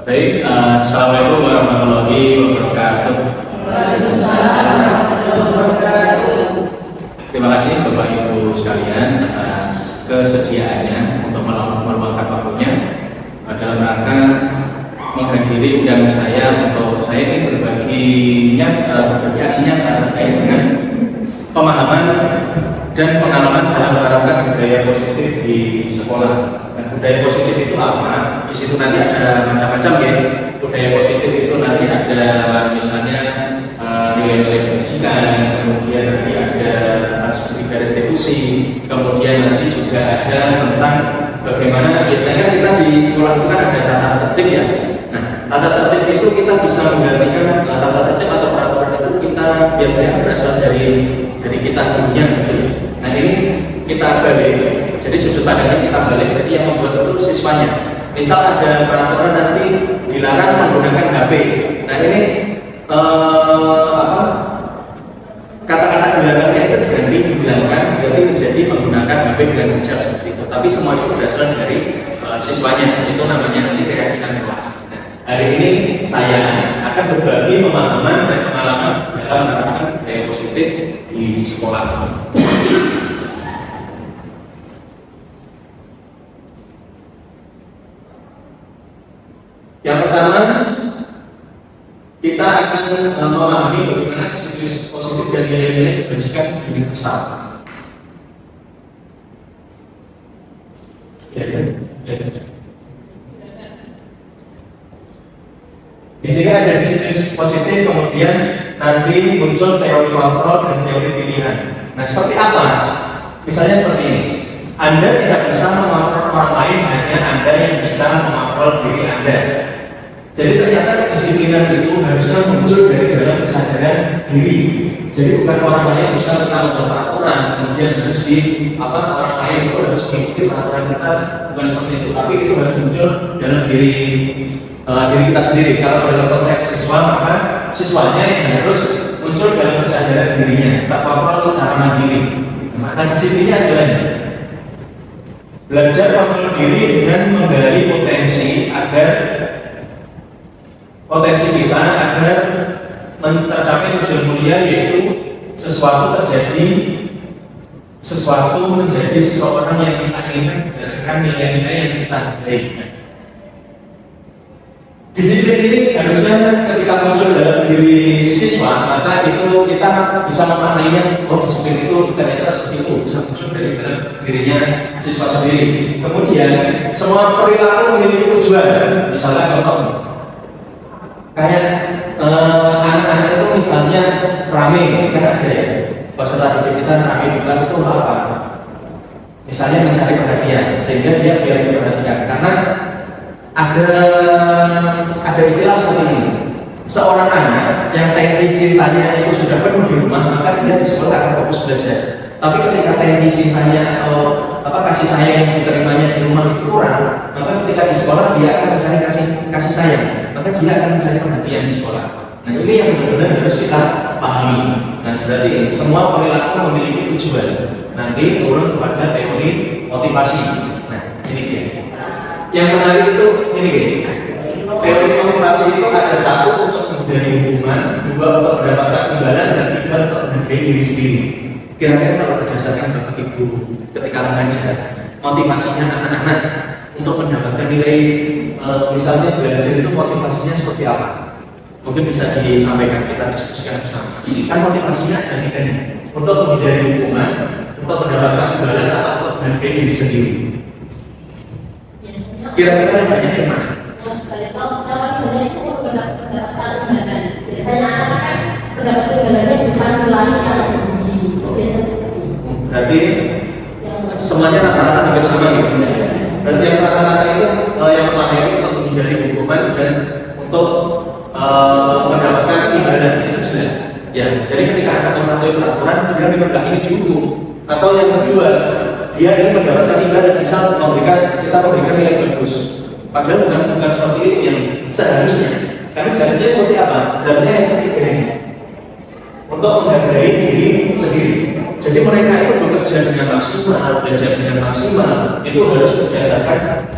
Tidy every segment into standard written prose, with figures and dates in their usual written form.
Baik, Assalamualaikum warahmatullahi wabarakatuh. Waalaikumsalam warahmatullahi wabarakatuh. Terima kasih Bapak Ibu sekalian atas kesediaannya untuk meluangkan waktunya dalam rangka menghadiri undangan saya untuk saya ingin berbagi aksinya terkait dengan pemahaman dan pengalaman dalam menerapkan budaya positif di sekolah. Nah, budaya positif itu apa? Di situ nanti ada macam-macam ya. Budaya positif itu nanti ada misalnya nilai-nilai kebajikan, kemudian nanti ada studi restitusi, kemudian nanti juga ada tentang bagaimana biasanya kita di sekolah itu kan ada tata tertib ya. Nah, tata tertib itu kita bisa menggantikan tata tertib atau peraturan itu kita biasanya berasal dari kita gurunya gitu ya. Nah, ini kita balik. Jadi sudut pandangnya kita balik. Jadi yang membuat itu siswanya. Misal ada peraturan nanti dilarang menggunakan HP. Nah, ini kata-kata dilarangnya itu diganti menjadi menggunakan HP dengan bijak seperti itu. Tapi semua itu berasal dari siswanya. Itu namanya nanti keyakinan kelas. Nah, hari ini saya akan berbagi pemahaman dan pengalaman dalam menerapkan budaya positif di sekolah. Yang pertama, kita akan memahami bagaimana disiplin positif dan nilai-nilai kebajikan universal. Di sini ada disiplin positif, kemudian nanti muncul teori kontrol dan teori pilihan. Nah, seperti apa? Misalnya seperti ini. Anda tidak bisa mengontrol orang lain, hanya Anda yang bisa mengontrol diri Anda. Jadi ternyata kedisiplinan itu harusnya muncul dari dalam kesadaran diri. Jadi bukan orang lain bisa kita membuat peraturan, kemudian harus orang lain itu harus mengikuti peraturan kita, bukan seperti itu. Tapi itu harus muncul dalam diri kita sendiri. Kalau dalam konteks siswa, maka siswanya yang harus muncul dalam kesadaran dirinya, tak kontrol secara mandiri. Maka disiplinnya adalah belajar kontrol diri dengan menggali potensi kita agar tercapai tujuan mulia, yaitu sesuatu menjadi seseorang yang kita inginkan berdasarkan nilai-nilai yang kita hargai. Disiplin ini harusnya ketika muncul dalam diri siswa, maka itu kita bisa memaknainya, disiplin itu ternyata seperti itu, bisa muncul dari dalam dirinya siswa sendiri. Kemudian semua perilaku memiliki tujuan. Misalnya contoh, kayak anak-anak itu misalnya rame, kan ada ya, peserta didik kita rame di kelas itu apa? Misalnya mencari perhatian, sehingga dia biar diperhatikan. Karena ada istilah seperti ini. Seorang anak yang tangki cintanya itu sudah penuh di rumah, maka dia di sekolah akan fokus belajar. Tapi ketika tangki cintanya atau kasih sayang yang diterimanya di rumah itu kurang, maka ketika di sekolah dia akan mencari kasih sayang, maka dia akan mencari perhatian di sekolah. Nah, ini yang benar-benar harus kita pahami. Nah, berarti semua perilaku memiliki tujuan. Nanti turun kepada teori motivasi. Nah, ini dia. Yang menarik itu ini gini. Teori motivasi itu ada satu untuk menghindari hukuman, dua untuk mendapatkan imbalan, dan tiga untuk menghargai diri sendiri. Kira-kira kalau berdasarkan Bapak Ibu ketika mengajar, motivasinya anak-anak untuk mendapatkan nilai, misalnya belajar itu motivasinya seperti apa? Mungkin bisa disampaikan, kita diskusikan bersama. Kan motivasinya ada tiga nih, untuk menghindari hukuman, untuk mendapatkan imbalan, atau untuk menghargai diri sendiri. Kira-kira yang banyak yang mana? Biasanya anak kan mendapat imbalannya bukan nilai yang berarti semuanya rata-rata hampir sama gitu. Berarti yang rata-rata itu yang pertama itu untuk menghindari hukuman dan untuk mendapatkan imbalan, itu jelas. Ya, jadi ketika anak mematuhi peraturan, dia memang gak ingin dihukum. Atau yang kedua, dia ingin mendapatkan imbalan, misal kita memberikan nilai bagus. Padahal bukan seperti itu yang seharusnya. Karena seharusnya seperti apa? Seharusnya yang ketiga ini untuk menghargai diri sendiri. Jadi mereka itu bekerja dengan maksimal, belajar dengan maksimal, itu harus berdasarkan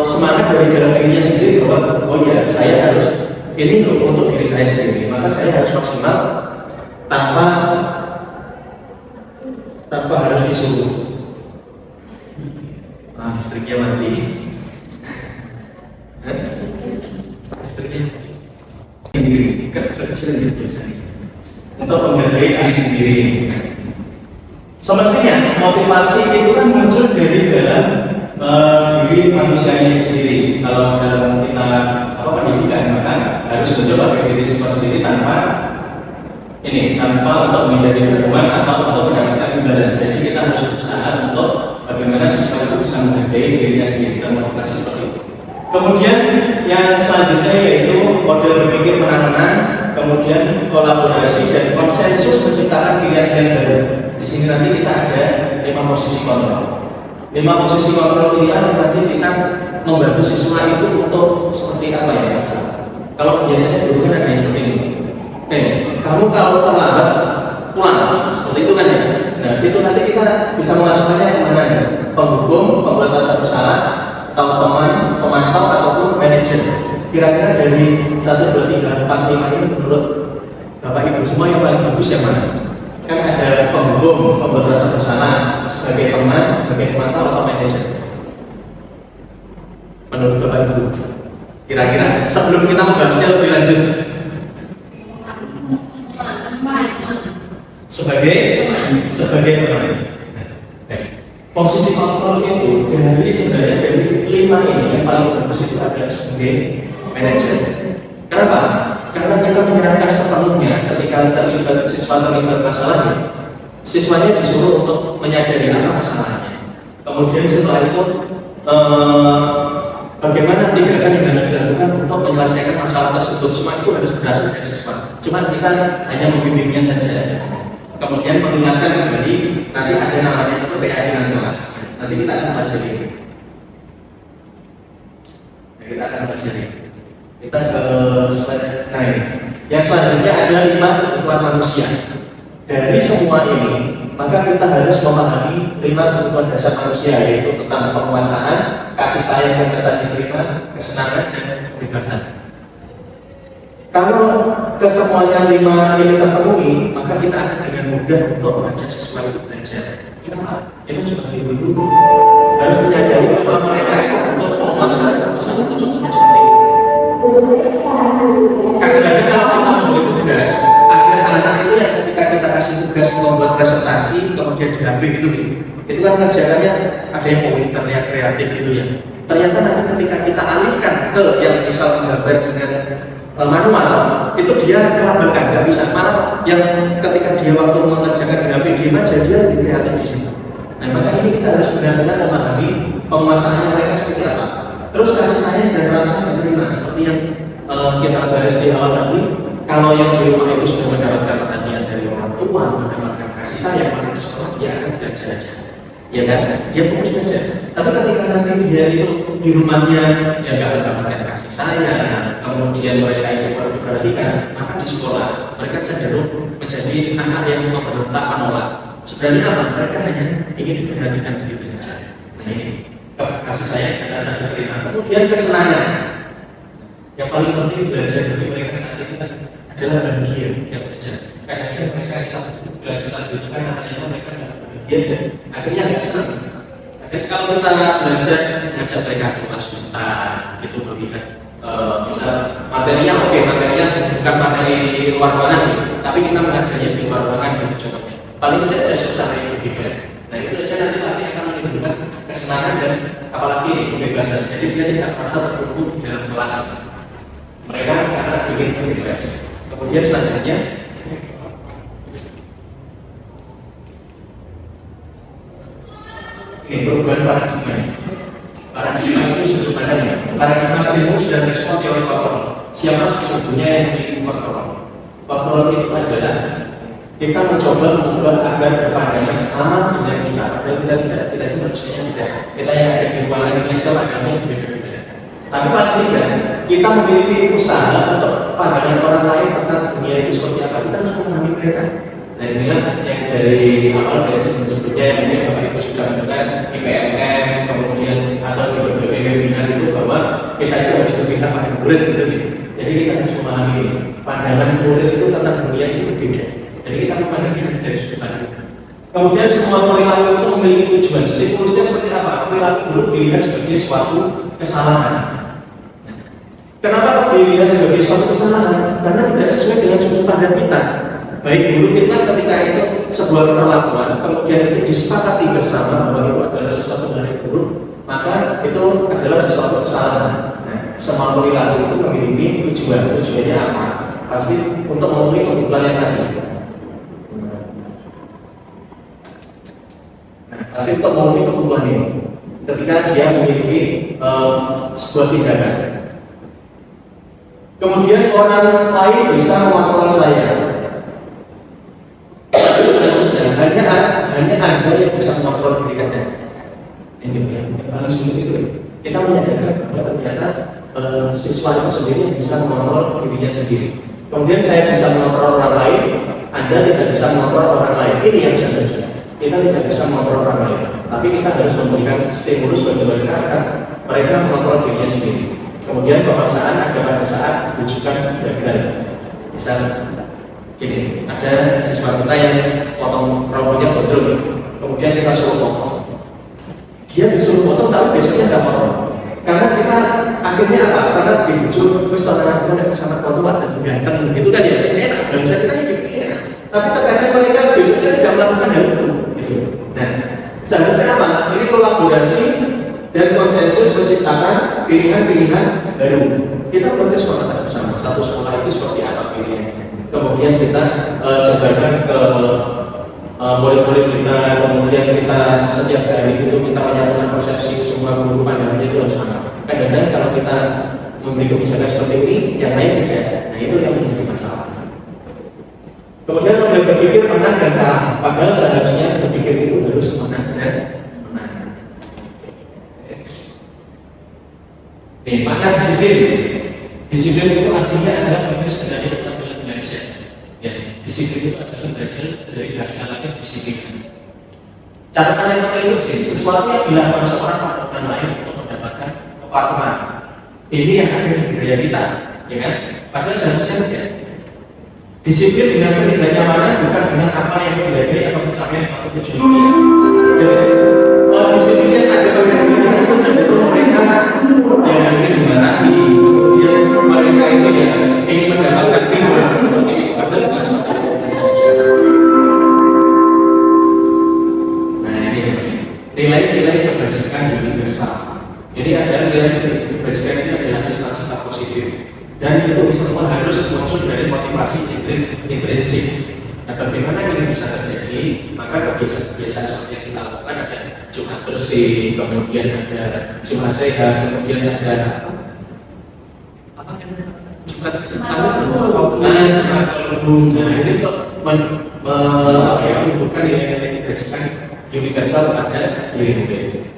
semangat dari dalam dirinya sendiri bahwa oh ya saya harus ini untuk diri saya sendiri, maka saya harus maksimal tanpa harus disuruh. Listriknya mati. Listriknya sendiri, kekecilan diri biasanya untuk menghargai diri sendiri. Semestinya motivasi itu kan muncul dari dalam diri manusianya sendiri. Kalau dalam kita pendidikan maka harus muncul pada diri siswa sendiri tanpa untuk menghindari hukuman atau untuk mendapatkan imbalan. Jadi kita harus berusaha untuk bagaimana siswa itu bisa menghargai dirinya sendiri dan motivasi seperti itu. Kemudian yang selanjutnya yaitu model berpikir menang-menang, kemudian kolaborasi dan konsensus menciptakan pilihan-pilihan baru. Di sini nanti kita ada 5 posisi kontrol. 5 posisi kontrol inilah yang nanti kita membantu siswa itu untuk seperti apa ya Mas? Kalau biasanya dulu kan ada yang seperti ini. Kamu kalau terlambat pulang, seperti itu kan ya. Nah itu nanti kita bisa memasukkannya kemana ya? Penghukum, pembuat rasa bersalah, atau teman, pemantau ataupun manajer. Kira-kira dari 1, 2, 3, 4, 5 ini menurut Bapak Ibu semua yang paling bagus yang mana? Kan ada penghukum, pembuat rasa bersalah, sebagai teman, sebagai pemantau atau manajer. Menurut Bapak Ibu, kira-kira sebelum kita membahasnya lebih lanjut, sebagai teman. Posisi kontrol itu sebenarnya dari 5 ini yang paling bagus itu adalah sebagai manajer. Kenapa? Karena kita menyerahkan sepenuhnya ketika siswa terlibat masalahnya. Siswanya disuruh untuk menyadari apa masalahnya. Kemudian setelah itu bagaimana tindakan yang harus dilakukan untuk menyelesaikan masalah tersebut. Semua itu harus berasal dari siswa. Cuma kita hanya membimbingnya saja. Kemudian mengingatkan kembali, nanti ada namanya itu keyakinan kelas. Nanti kita akan pelajari. Kita ke slide. Nah, yang selanjutnya ada 5 kebutuhan manusia. Dari semua ini, maka kita harus memahami 5 kebutuhan dasar manusia, yaitu tentang penguasaan, kasih sayang yang bisa diterima, kesenangan dan kebebasan. Kalau kesemuanya 5 ini terpenuhi, maka kita akan dengan mudah untuk mengajak siswa itu belajar. Kenapa? Itu sebagai guru harus menyadari bahwa mereka itu untuk penguasaan itu contohnya seperti itu. Kadang-kadang kalau kita memberi tugas, ada anak itu yang ketika kita kasih tugas membuat presentasi, kemudian di HP gitu, itu kan kerjanya ada yang pointer, yang kreatif gitu ya. Ternyata nanti ketika kita alihkan ke yang misal menggambar dengan manual, itu dia kelabakan, nggak bisa. Malah yang ketika dia waktu mengerjakan di HP dia aja, dia lebih kreatif di situ. Nah maka ini kita harus benar-benar memahami penguasaan mereka seperti apa. Terus kasih sayang dan rasa menerima seperti yang kita bahas di awal tadi. Kalau yang di rumah itu sudah mendapatkan perhatian dari orang tua, mendapatkan kasih sayang, maka di sekolah dia akan belajar aja, ya kan? Dia fokus belajar. Tapi ketika nanti dia itu di rumahnya ya nggak mendapatkan kasih sayang, kemudian mereka itu perlu diperhatikan, maka di sekolah mereka cenderung menjadi anak yang memberontak menolak. Sebenarnya apa? Mereka hanya ingin diperhatikan begitu saja. Nah ini kasih sayang dan rasa diterima. Kemudian kesenangan. Yang paling penting belajar bagi mereka saat ini adalah bahagia yang belajar. Kadang-kadang mereka kita tugas kita berikan, katanya mereka nggak bahagia dan akhirnya nggak senang. Dan kalau kita belajar ngajak mereka keluar sebentar, gitu melihat misal materinya oke, materinya bukan materi luar ruangan, tapi kita mengajarnya di luar ruangan gitu contohnya. Paling tidak ada suasana yang berbeda. Nah itu aja nanti pasti akan menimbulkan kesenangan dan apalagi kebebasan. Jadi dia tidak merasa terkungkung di dalam kelas. Mereka akan bikin bebas. Kemudian selanjutnya ini perubahan paradigma. Paradigma itu sebenarnya paradigma stimulus dan respon teori kontrol. Siapa sesungguhnya yang memiliki kontrol? Kontrol itu adalah kita mencoba mengubah agar berpandangan sama dengan kita. Padahal kita itu manusianya tidak. Kita yang ada di ruangan ini saja pandangannya berbeda-beda. Tapi paling tidak kita memiliki usaha untuk pandangan orang lain tentang dunia itu seperti apa. Kita harus memahami mereka. Nah Nah inilah yang dari awal dari sebelum-sebelumnya yang mungkin Bapak Ibu sudah mendengar di PMM, kemudian atau di berbagai webinar itu bahwa kita itu harus berpihak pada murid gitu. Jadi kita harus memahami ini. Pandangan murid itu tentang dunia itu berbeda. Jadi kita memandangnya dari sudut pandang. Kemudian semua perilaku itu memiliki tujuan. Stimulusnya seperti apa? Perilaku buruk dilihat sebagai suatu kesalahan. Kenapa kok dilihat sebagai suatu kesalahan? Karena tidak sesuai dengan sudut pandang kita. Baik buruk itu kan ketika itu sebuah perlakuan, kemudian itu disepakati bersama bahwa itu adalah sesuatu yang buruk, maka itu adalah sesuatu kesalahan. Nah, semua perilaku itu memiliki tujuan. Tujuannya apa? Pasti untuk memenuhi kebutuhan yang tadi. Pasti untuk memenuhi kebutuhan ini. Ketika dia memiliki sebuah tindakan, kemudian orang lain bisa mengontrol saya. Seterusnya hanya Anda yang bisa mengontrol diri Anda. Ini yang paling sulit itu. Kita menyadari bahwa ternyata siswa itu sendiri yang bisa mengontrol dirinya sendiri. Kemudian saya bisa mengontrol orang lain, Anda tidak bisa mengontrol orang lain. Ini yang seharusnya. Kita tidak bisa mengontrol orang lain, tapi kita harus memberikan stimulus bagi mereka agar mereka mengontrol dirinya sendiri. Kemudian pemaksaan ada pada saat rujukan gagal. Misal gini, ada siswa kita yang potong rambutnya betul, kemudian kita suruh potong. Dia disuruh potong tapi besoknya nggak potong. Karena kita akhirnya apa? Karena dibujuk, terus tangan aku sama potong ada ganteng, gitu kan ya? Biasanya enak, bangsa kita ini enak. Tapi terkadang mereka besoknya tidak melakukan hal itu. Gitu. Nah, seharusnya apa? Ini kolaborasi dan konsensus menciptakan pilihan-pilihan baru. Kita berdiskusi bersama satu sekolah itu seperti apa pilihannya. Kemudian kita jabarkan ke murid-murid kita, kemudian kita setiap hari itu kita menyatukan persepsi semua guru pandangannya itu harus sama. Kadang-kadang kalau kita memberi kebijakan seperti ini, yang lain tidak. Nah itu yang menjadi masalah. Kemudian model berpikir menang dan kalah, padahal seharusnya berpikir itu harus menang dan menang. Nih, makna disiplin. Disiplin itu artinya adalah bagaimana sebenarnya kita belajar. Ya, disiplin itu adalah belajar dari bahasa Latin disiplin. Catatan yang penting itu sih, sesuatu yang dilakukan seorang pada orang lain untuk mendapatkan kepatuhan. Ini yang ada di budaya kita, ya kan? Padahal seharusnya tidak. Disiplin dengan ketidaknyamanan bukan dengan apa yang dihadiri atau pencapaian suatu tujuan. Jadi, disiplin yang ada pada diri kita itu cenderung mereka yang akhirnya dimarahi, kemudian mereka itu yang ingin mendapatkan reward seperti itu. Padahal bukan suatu yang bisa. Nah ini nilai-nilai kebajikan universal. Jadi ada nilai kebajikan ini adalah sifat-sifat positif. Dan itu semua harus muncul dari motivasi intrinsik. Nah, bagaimana ini bisa terjadi? Maka kebiasaan-kebiasaan seperti yang kita lakukan ada Jumat bersih, kemudian ada Jumat sehat, kemudian ada apa yang Jumat kalbung. Nah, ini untuk menunjukkan nilai-nilai kebajikan universal pada diri kita.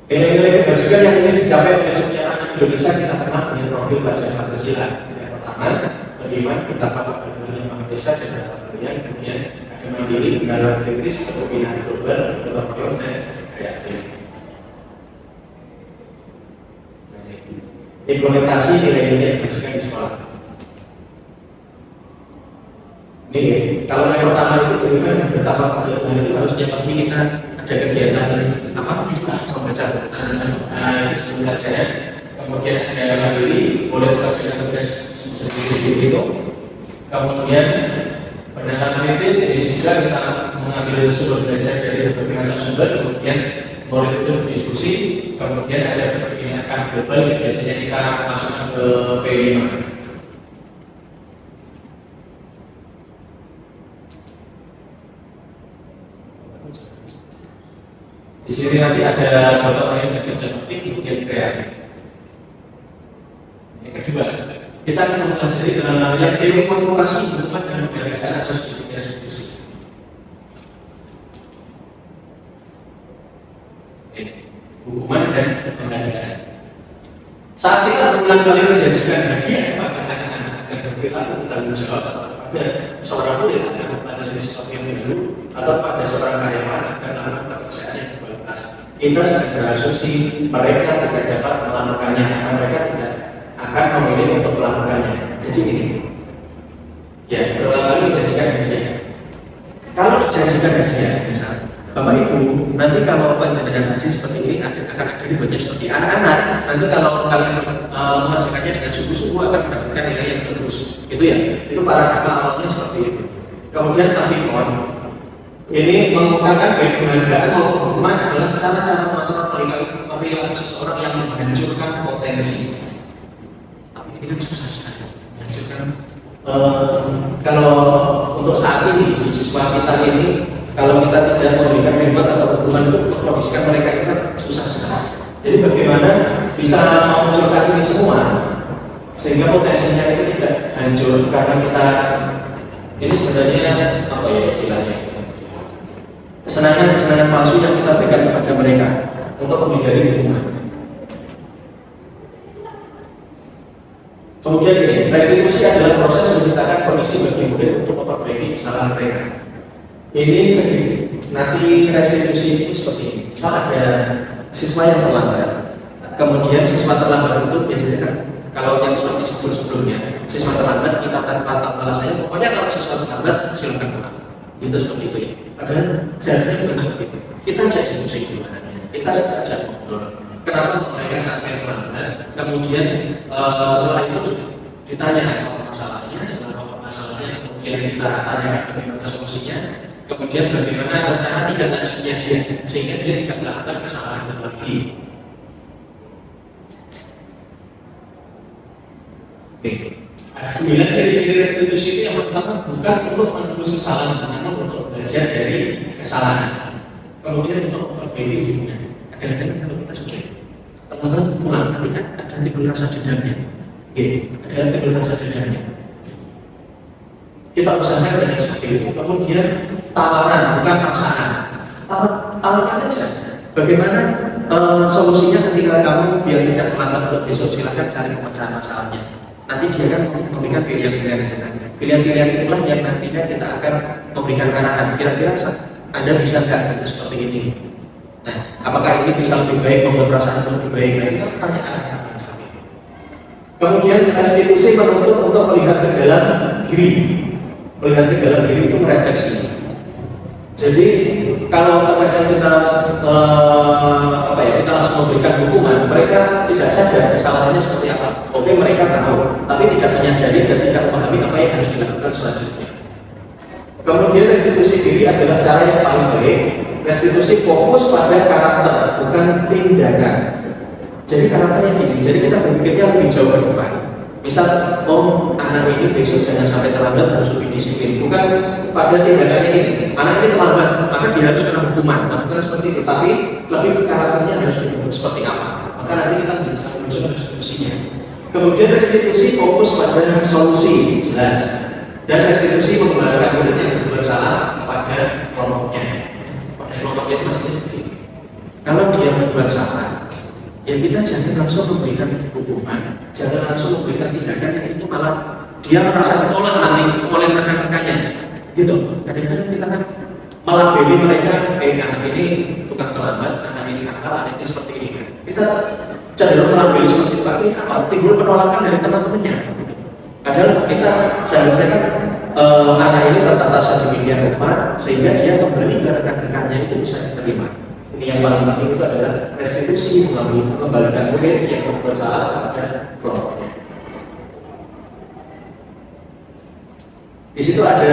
Nilai-nilai kebajikan yang ingin dicapai oleh setiap anak Indonesia kita kenal dengan profil pelajaran Pancasila. Yang pertama, beriman, bertakwa kepada Tuhan Yang Maha Esa dan Tuhan, kemudian ada mandiri, kendala kritis, kepemimpinan global, gotong royong dan kreatif. Implementasi nilai-nilai kebajikan di sekolah. Ini kalau yang pertama itu beriman, bertakwa kepada Tuhan itu harusnya pagi kita ada kegiatan apa membaca sebelum pelajaran, kemudian ada mandiri, boleh melaksanakan tugas sendiri itu, kemudian pendanaan kritis. Ini juga kita mengambil sumber belajar dari berbagai macam sumber, kemudian murid itu berdiskusi, kemudian ada perkembangan global yang biasanya kita masukkan ke P5. Di sini nanti ada gotong royong dan kerja bakti, kemudian kreatif. Yang kedua, kita akan mempelajari yang teori motivasi, hukuman dan penghargaan atas dunia institusi. Hukuman dan penghargaan. Saat kita berulang kali menjanjikan hadiah kepada anak-anak agar berperilaku bertanggung jawab pada seorang murid agar mempelajari sesuatu yang baru atau pada seorang karyawan agar melakukan pekerjaan yang berkualitas. Kita sudah berasumsi mereka tidak dapat melakukannya atau mereka tidak akan memilih untuk melakukannya. Jadi ini, ya berulang kali dijanjikan hadiah. Kalau dijanjikan hadiah, misal Bapak Ibu, nanti kalau panjenengan haji seperti ini akan ada dibuatnya seperti anak-anak. Nanti kalau kalian mengerjakannya dengan sungguh-sungguh akan mendapatkan nilai yang bagus. Itu ya, itu paradigma awalnya seperti itu. Kemudian Afikon ini mengungkapkan baik penghargaan maupun hukuman adalah cara-cara mengatur perilaku seseorang yang menghancurkan potensi. Tapi ini kan susah sekali menghancurkan. Kalau untuk saat ini di siswa kita ini, kalau kita tidak memberikan reward atau hukuman itu mengkondisikan mereka itu kan susah sekali. Jadi bagaimana bisa memunculkan ini semua sehingga potensinya itu tidak hancur karena kita ini sebenarnya apa ya istilahnya, kesenangan palsu yang kita berikan kepada mereka untuk menghindari hukuman. Kemudian restitusi adalah proses menciptakan kondisi bagi murid untuk memperbaiki kesalahan mereka. Ini sedikit. Nanti restitusi itu seperti ini. Misal ada siswa yang terlambat, kemudian siswa terlambat itu biasanya kan kalau yang seperti sebelumnya siswa terlambat kita tanpa alasannya, pokoknya kalau siswa terlambat silakan pulang. Itu seperti itu ya. Padahal seharusnya bukan seperti itu. Kita ajak diskusi gimana? Kita ajak ngobrol. Kenapa mereka sampai terlambat? Kemudian setelah itu ditanya apa masalahnya, setelah apa masalahnya, kemudian kita tanyakan bagaimana solusinya, kemudian bagaimana rencana tidak lanjutnya dia, sehingga dia tidak melakukan kesalahan lagi. Oke, 9 ciri-ciri restitusi itu yang pertama bukan untuk menebus kesalahan, namun untuk belajar dari kesalahan. Kemudian untuk memperbaiki hubungan. Kadang-kadang kalau kita sudah teman-teman pulang nanti kan ada timbul rasa dendamnya. Ada timbul rasa dendamnya. Kita usahakan jangan seperti itu. Kemudian tawaran bukan paksaan. Tawaran saja. Bagaimana solusinya ketika kamu biar tidak terlambat untuk besok, silakan cari pemecahan masalahnya. Nanti dia akan memberikan pilihan-pilihan itu. Pilihan-pilihan itulah yang nantinya kita akan memberikan arahan. Kira-kira Anda bisa nggak seperti ini? Nah, apakah ini bisa lebih baik, membuat perasaan lebih baik? Nah, itu pertanyaan. Kemudian restitusi menuntut untuk melihat ke dalam diri. Melihat ke dalam diri itu merefleksi. Jadi kalau kadang kita kita langsung memberikan hukuman, mereka tidak sadar kesalahannya seperti apa. Oke, mereka tahu, tapi tidak menyadari dan tidak memahami apa yang harus dilakukan selanjutnya. Kemudian restitusi diri adalah cara yang paling baik. Restitusi fokus pada karakter, bukan tindakan. Jadi karakternya gini, jadi kita berpikirnya lebih jauh ke depan. Misal, anak ini besok jangan sampai terlambat, harus lebih disiplin. Bukan pada tindakannya ini, anak ini terlambat, maka dia harus kena hukuman. Nah, bukan seperti itu, tapi lebih ke karakternya harus dibentuk seperti apa. Maka nanti kita bisa menyusun restitusinya. Kemudian restitusi fokus pada solusi, jelas. Dan restitusi mengembalikan murid yang berbuat salah kepada kelompoknya. Kelompoknya itu maksudnya seperti ini. Kalau dia berbuat salah, ya kita jangan langsung memberikan hukuman, jangan langsung memberikan tindakan yang itu malah dia merasa ditolak nanti oleh rekan-rekannya. Gitu. Kadang-kadang kita kan melabeli mereka, anak ini tukang terlambat, anak ini nakal, anak ini seperti ini. Kita cenderung melabeli seperti itu. Akhirnya apa? Timbul penolakan dari teman-temannya. Gitu. Padahal kita seharusnya kan anak ini tertata sedemikian rupa sehingga dia kembali ke rekan-rekannya itu bisa diterima. Ini yang paling penting itu adalah restitusi, mengembalikan murid yang berbuat salah kepada kelompoknya. Di situ ada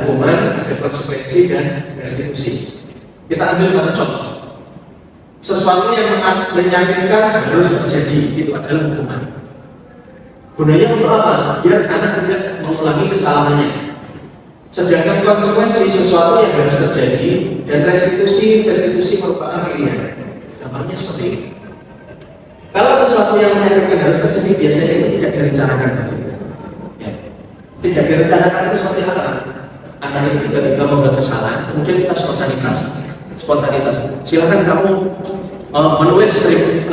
hukuman, ada konsekuensi dan restitusi. Kita ambil satu contoh. Sesuatu yang menyakitkan harus terjadi, itu adalah hukuman. Gunanya untuk apa? Biar anak tidak mengulangi kesalahannya. Sedangkan konsekuensi sesuatu yang harus terjadi dan restitusi merupakan pilihan. Gampangnya seperti ini. Kalau sesuatu yang menyakitkan harus terjadi, biasanya itu tidak direncanakan. Ya. Tidak direncanakan itu seperti apa? Anak itu tiba-tiba membuat kesalahan, kemudian kita spontanitas. Silakan kamu menulis 1000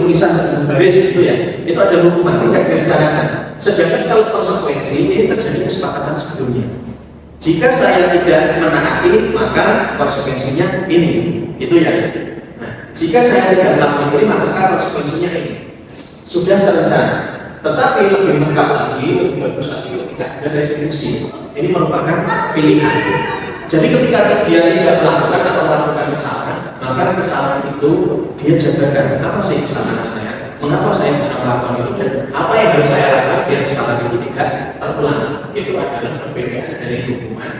tulisan 1000 baris itu ya. Itu adalah hukuman, tidak direncanakan. sedangkan kalau konsekuensi ini terjadi kesepakatan sebelumnya. Jika saya tidak menaati, maka konsekuensinya ini, itu ya. Nah, jika saya tidak melakukan ini, maka konsekuensinya ini sudah terencana. Tetapi lebih lengkap lagi, lebih bagus lagi ketika ada restitusi. Ini merupakan pilihan. Jadi ketika dia tidak melakukan atau melakukan kesalahan, maka kesalahan itu dia jabarkan apa sih kesalahan saya, mengapa saya bisa melakukan itu, dan apa yang harus saya lakukan biar kesalahan itu tidak terulang. Itu adalah perbedaan dari hukuman,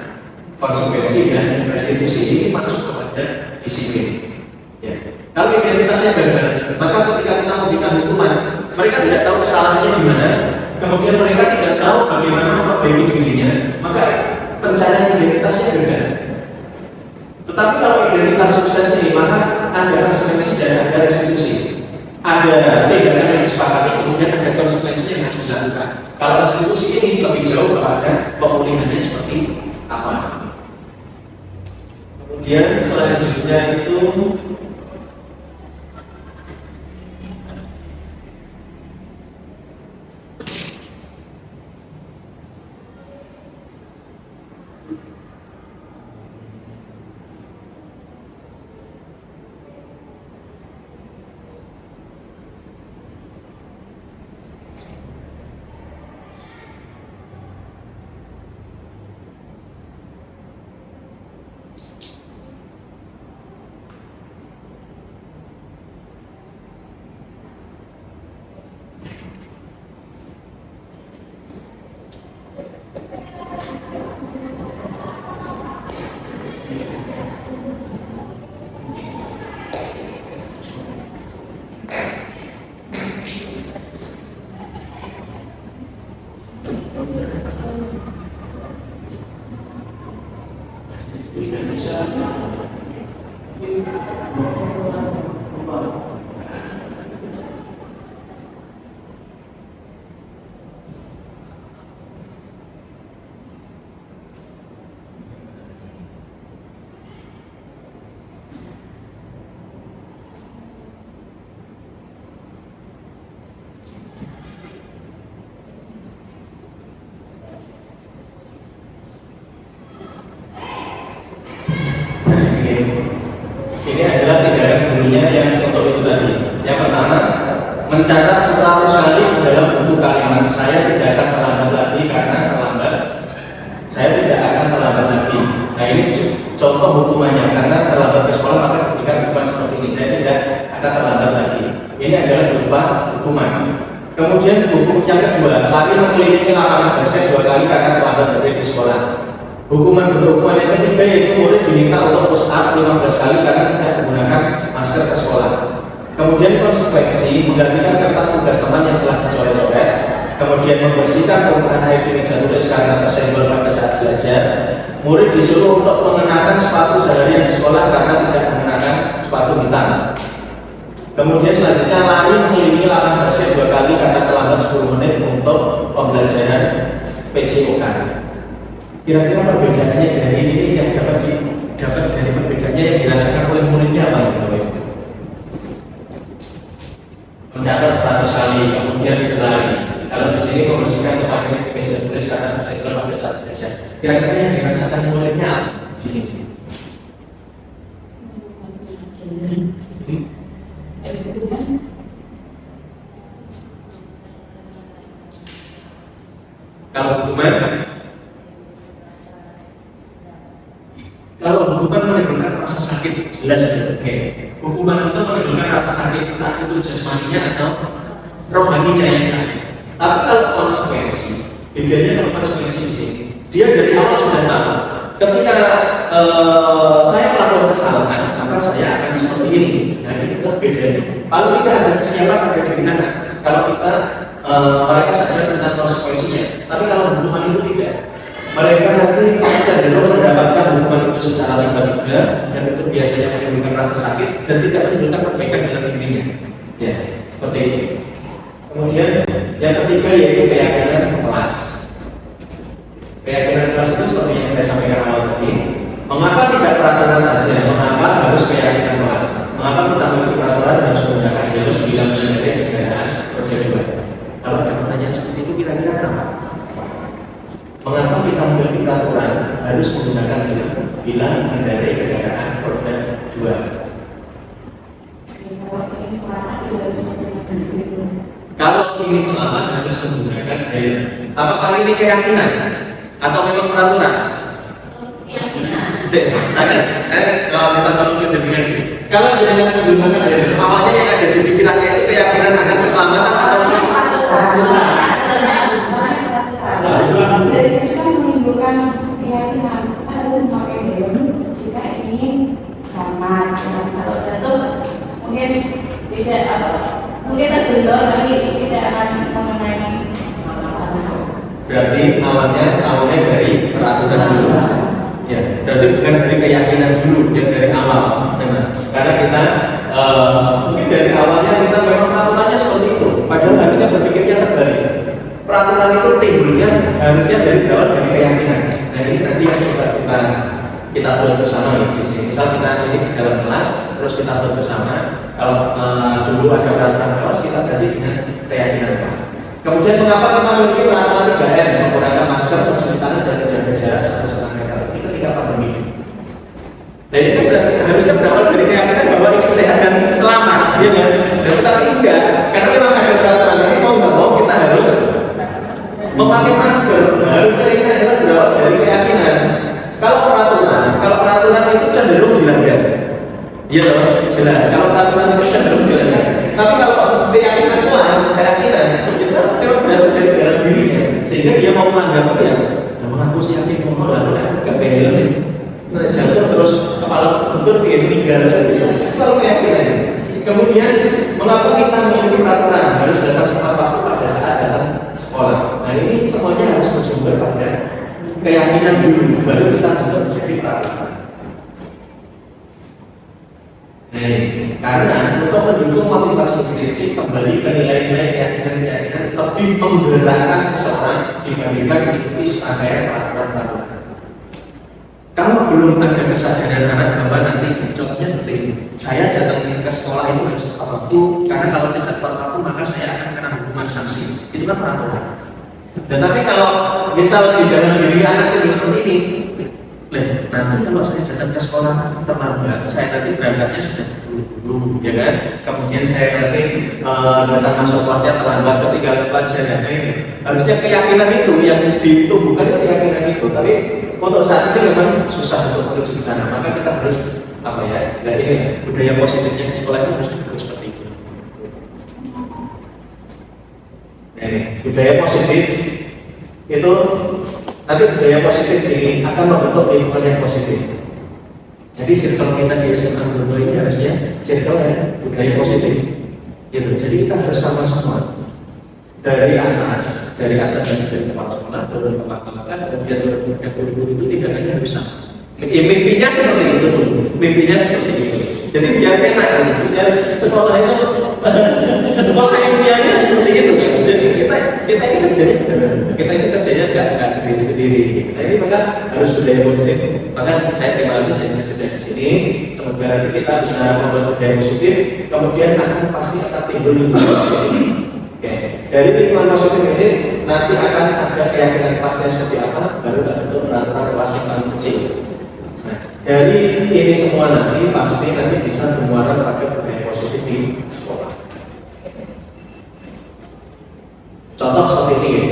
konsekuensi, dan restitusi. Ini masuk kepada disiplin. Ya. Kalau identitasnya gagal, maka ketika kita memberikan hukuman, mereka tidak tahu kesalahannya di mana, kemudian mereka tidak tahu bagaimana memperbaiki dirinya, maka pencarian identitasnya gagal. Tetapi kalau identitas sukses ini, maka ada konsekuensi dan ada restitusi. Ada tindakan yang disepakati, kemudian ada konsekuensi yang harus dilakukan. Kalau restitusi ini lebih jauh kepada pemulihannya seperti apa. Kemudian selanjutnya itu ini adalah tindakan gurunya yang untuk itu tadi. Yang pertama, mencatat 100 kali di dalam buku kalimat, saya tidak akan terlambat lagi karena terlambat. Saya tidak akan terlambat lagi. Nah, ini contoh hukumannya, karena terlambat ke sekolah maka diberikan hukuman seperti ini. Saya tidak akan terlambat lagi. Ini adalah berupa hukuman. Kemudian hukum yang kedua, lari mengelilingi lapangan basket 2 kali karena terlambat berada di sekolah. Hukuman yang ketiga yaitu murid diminta untuk push up 15 kali karena tidak menggunakan masker ke sekolah. Kemudian konsekuensi menggantikan kertas tugas teman yang telah dicoret-coret, kemudian membersihkan tumpahan air di meja tulis karena tersenggol pada saat belajar. Murid disuruh untuk mengenakan sepatu seharian di sekolah karena tidak menggunakan sepatu hitam. Kemudian selanjutnya lari mengelilingi lapangan basket 2 kali karena terlambat 10 menit untuk pembelajaran PJOK. Kira-kira perbedaannya dari ini yang dapat dari perbedaannya yang dirasakan oleh muridnya apa nih? Mencatat 100 kali, kemudian berlari. Kalau di sini membersihkan tempat ini meja tulis karena tersenggol pada saat belajar. Kira-kira yang dirasakan muridnya apa di sini? Kalau hukuman menimbulkan rasa sakit, jelas ya. Hukuman itu menimbulkan rasa sakit, entah itu jasmaninya atau rohaninya yang sakit. Tapi kalau konsekuensi, bedanya kalau konsekuensi di sini, dia dari awal sudah tahu. Ketika saya melakukan kesalahan, maka saya akan seperti ini. Nah, ini adalah bedanya. Kalau tidak ada kesiapan pada diri anak, kalau kita mereka sadar tentang konsekuensinya, tapi kalau hukuman itu tidak. Mereka nanti cenderung mendapatkan hukuman itu secara tiba-tiba, dan itu biasanya menimbulkan rasa sakit dan tidak menimbulkan perbaikan dalam dirinya. Ya, seperti ini. Kemudian yang ketiga yaitu keyakinan kelas. Keyakinan kelas itu seperti yang saya sampaikan awal tadi. Mengapa tidak peraturan saja? Mengapa harus keyakinan kelas? Mengapa kita memiliki peraturan harus menggunakan jalur bila menyertai kendaraan roda 2? Kalau ada pertanyaan seperti itu, kira-kira Mengapa kita memiliki peraturan harus menggunakan helm bila mengendarai kendaraan roda 2? Kalau ingin selamat harus menggunakan helm. Apakah ini keyakinan atau memang peraturan? Saya minta tolong dengan kalau jangan menggunakan helm, awalnya yang ada di pikirannya itu keyakinan akan keselamatan atau peraturan? Dari situ kan menimbulkan keyakinan harus pakai helm jika ingin selamat. Kalau jatuh mungkin bisa mungkin terbentur tapi tidak akan mengenai. Berarti awalnya dari peraturan dulu. Ya, berarti bukan dari keyakinan dulu, yang dari awal, memang. Karena kita mungkin dari awalnya kita memang peraturannya seperti itu. Padahal harusnya berpikirnya terbalik. Peraturan itu timbulnya harusnya dari berawal dari keyakinan. Nah ini nanti yang coba kita buat bersama ya di sini. Misal kita ini di dalam kelas, terus kita buat bersama. Kalau dulu ada peraturan kelas, kita ganti dengan keyakinan kelas. Kemudian mengapa kita memiliki peraturan 3M menggunakan masker, mencuci tangan dan menjaga jarak 1,5 meter itu ketika pandemi. Nah ini kan berarti harusnya berawal dari keyakinan bahwa ingin sehat dan selamat, ya kan? Dan tetapi enggak, karena memang ada peraturan ini mau nggak mau kita harus memakai masker. Harusnya ini adalah berawal dari keyakinan. Kalau peraturan itu cenderung dilanggar. Iya toh, jelas. Kalau peraturan itu cenderung dilanggar. Tapi kalau keyakinan keyakinan itu kan memang berasal dari dalam dirinya, sehingga dia mau melanggar ya. Namun aku sih yakin mau lalu aku gak behel nih. Nah, jatuh terus kepala bentur dia meninggal gitu. Kalau keyakinan. Kemudian mengapa kita memiliki peraturan harus datang tepat waktu pada saat datang sekolah? Nah ini semuanya harus bersumber pada keyakinan dulu, baru kita bentuk menjadi peraturan. Nah, karena untuk mendukung motivasi prinsip kembali ke nilai-nilai keyakinan lebih menggerakkan seseorang dibandingkan mengikuti serangkaian peraturan-peraturan. Kalau belum ada kesadaran anak bahwa nanti contohnya seperti ini, saya datang ke sekolah itu harus tepat waktu, karena kalau tidak tepat waktu maka saya akan kena hukuman sanksi. Itu kan peraturan. Dan tapi kalau misal di dalam diri anak itu seperti ini, nanti kalau saya datang ke sekolah terlambat, saya nanti berangkatnya sudah buru-buru, ya kan? Kemudian saya nanti datang masuk kelasnya terlambat, ketinggalan pelajaran. Nah, ini harusnya keyakinan itu yang ditumbuhkan itu keyakinan itu, tapi untuk saat ini memang susah untuk menuju ke sana. Maka kita harus apa ya? Nah ini budaya positifnya di sekolah itu harus dibentuk seperti itu. Nah, ini budaya positif itu nanti budaya positif ini akan membentuk lingkungan yang positif. Jadi circle kita di SMA Bogor ini harusnya circle yang budaya positif. Gitu. Jadi kita harus sama-sama dari atas dan dari kepala sekolah turun ke kepala kemudian turun ke guru itu tidak hanya harus sama. Mimpinya seperti itu, mimpinya seperti itu. Jadi biar enak, biar sekolah itu sekolah impiannya seperti itu kan. Jadi kita ini kerjanya nggak sendiri. Nah ini maka harus budaya positif. Maka saya terima kasih yang sudah di sini. Semoga nanti kita bisa membuat budaya positif. Kemudian pasti akan timbul lingkungan positif. Oke. Dari lingkungan positif ini nanti akan ada keyakinan kelasnya seperti apa, baru bentuk peraturan kelas yang paling kecil. Dari ini semua nanti pasti nanti bisa bermuara pada budaya positif di sekolah. Contoh seperti ini,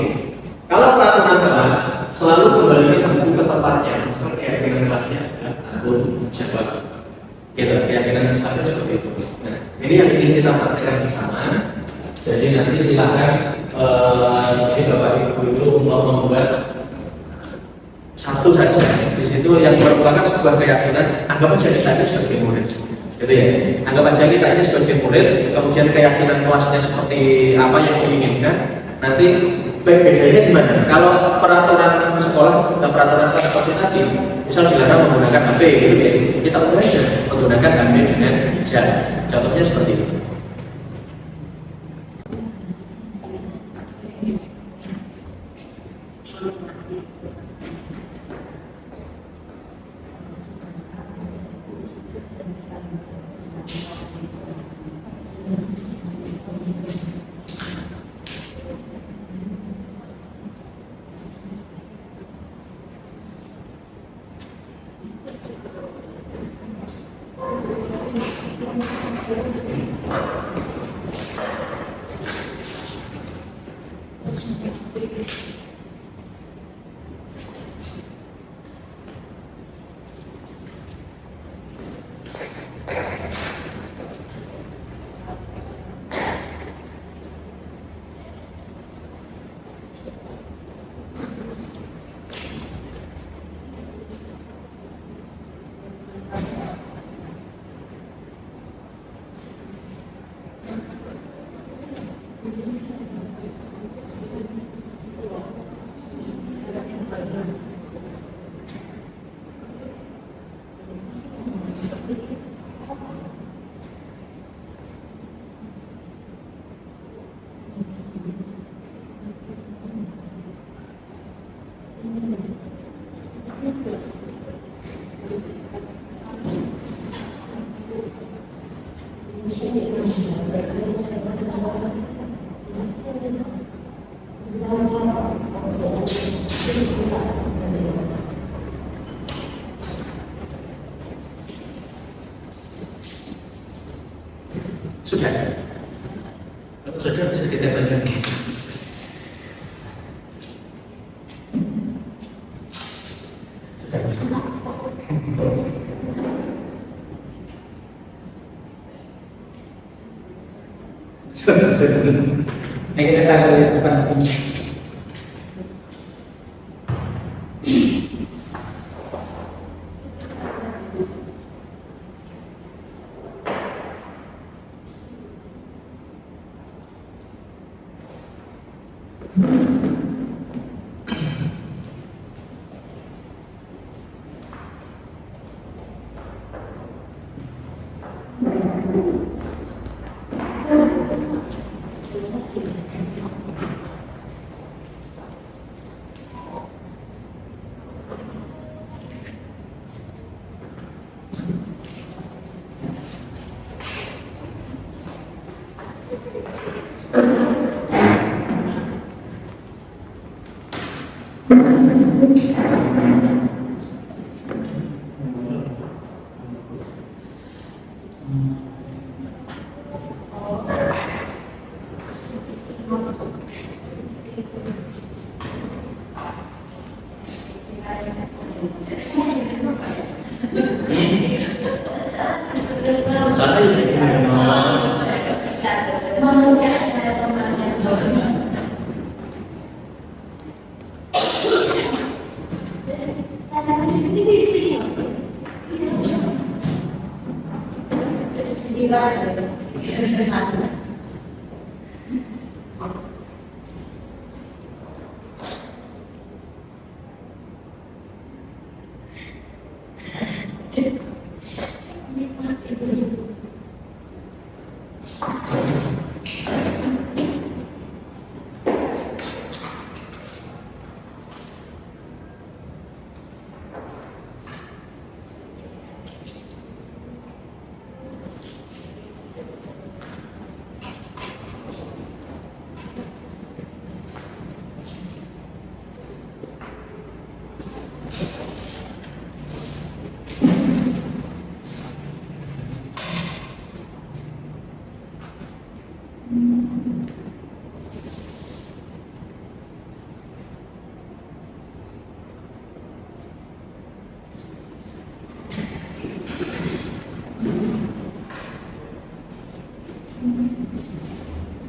kalau peraturan kelas selalu kembali ke tempatnya, bukan keyakinan kelasnya, atur jawab. Kita keyakinan kelasnya seperti itu. Nah, ini yang ingin kita praktekkan bersama. Jadi nanti silakan ini Bapak Ibu itu untuk membuat satu saja di situ yang merupakan sebuah keyakinan. Anggap aja kita ini sebagai murid, gitu ya. Anggap aja kita ini sebagai murid, kemudian keyakinan kelasnya seperti apa yang diinginkan. Nanti bedanya di mana? Kalau peraturan sekolah dan peraturan kelas seperti tadi, misal dilarang menggunakan HP, gitu ya. Kita ubah aja menggunakan HP dengan hijab. Contohnya seperti itu. Sudah. Sudah bisa ditempelkan. Sudah. Ini kita taruh di depan ini.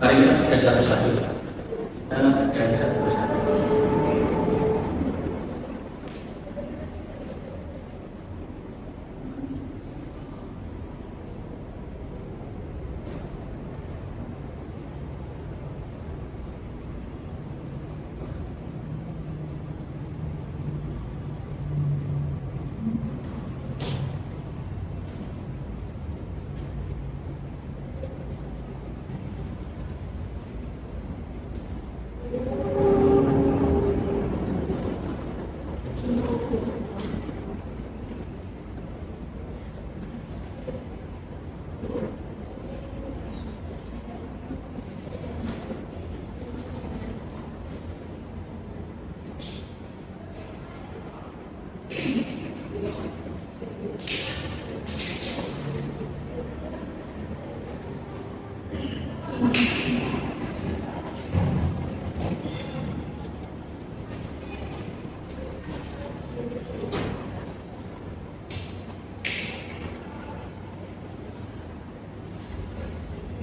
Mari kita kerja satu-satu. Dalam kerja satu-satu.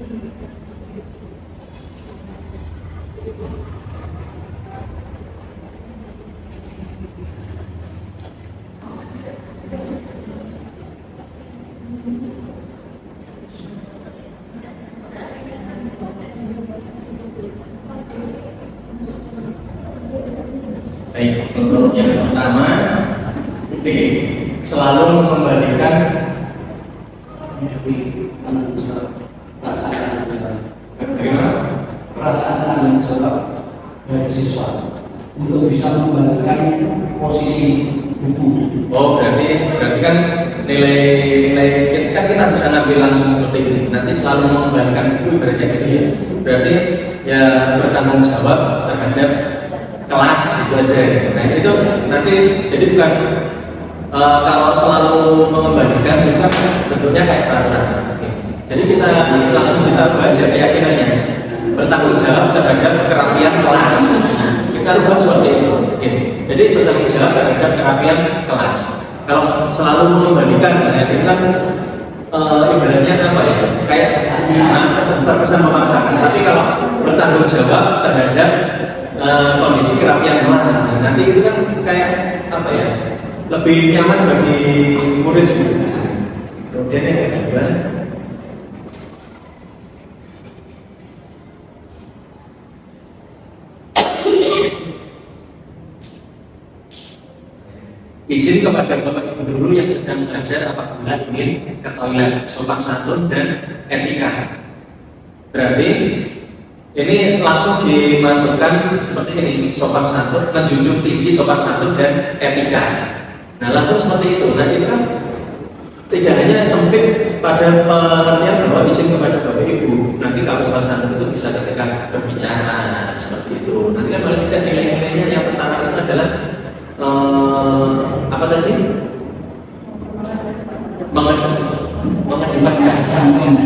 Baik, untuk yang pertama, selalu mengembalikan bagaimana perasaan tanggung jawab dari siswa untuk bisa mengembalikan posisi buku. Oh, berarti kan nilai kan kita bisa ngambil langsung seperti ini. Nanti selalu mengembalikan buku berarti gitu ya. Berarti ya bertanggung jawab terhadap kelas gitu aja. Nah itu nanti jadi bukan kalau selalu mengembalikan itu kan bentuknya kayak peraturan. Jadi kita langsung kita baca keyakinannya bertanggung jawab terhadap kerapian kelas. Kita rubah seperti itu. Jadi bertanggung jawab terhadap kerapian kelas. Kalau selalu mengembalikan, ya itu kan ibaratnya apa ya? Kayak terkesan memaksakan. Tapi kalau bertanggung jawab terhadap kondisi kerapian kelas, nanti itu kan kayak apa ya? Lebih nyaman bagi murid. Kemudian yang kedua, izin kepada Bapak Ibu guru yang sedang mengajar apabila ingin ke toilet, sopan santun dan etika. Berarti ini langsung dimasukkan seperti ini, sopan santun, menjunjung tinggi sopan santun dan etika. Nah langsung seperti itu. Nah itu kan tidak hanya sempit pada pengertian bahwa izin kepada Bapak Ibu. Nanti kalau sopan santun itu bisa ketika berbicara seperti itu. Nanti kan paling tidak nilai-nilainya yang pertama itu adalah apa tadi?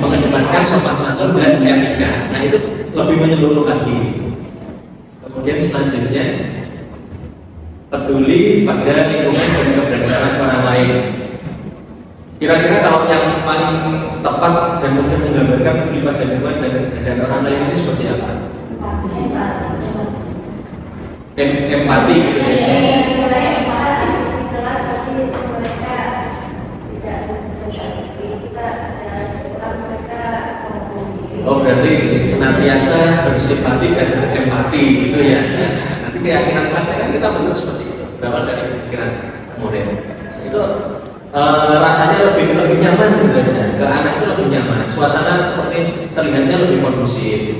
Mengedepankan sopan santun dan etika. Nah itu lebih menyeluruh lagi. Kemudian selanjutnya peduli pada lingkungan dan keberadaan orang lain. Kira-kira kalau yang paling tepat dan mungkin menggambarkan peduli pada lingkungan dan keberadaan orang lain ini seperti apa? Empati gitu ya. Oh berarti senantiasa bersimpati dan berempati gitu ya. Nanti keyakinan kelasnya kan kita bentuk seperti itu. Berawal dari pikiran murid. Itu rasanya lebih nyaman gitu saja. Ke anak itu lebih nyaman. Suasana seperti terlihatnya lebih kondusif.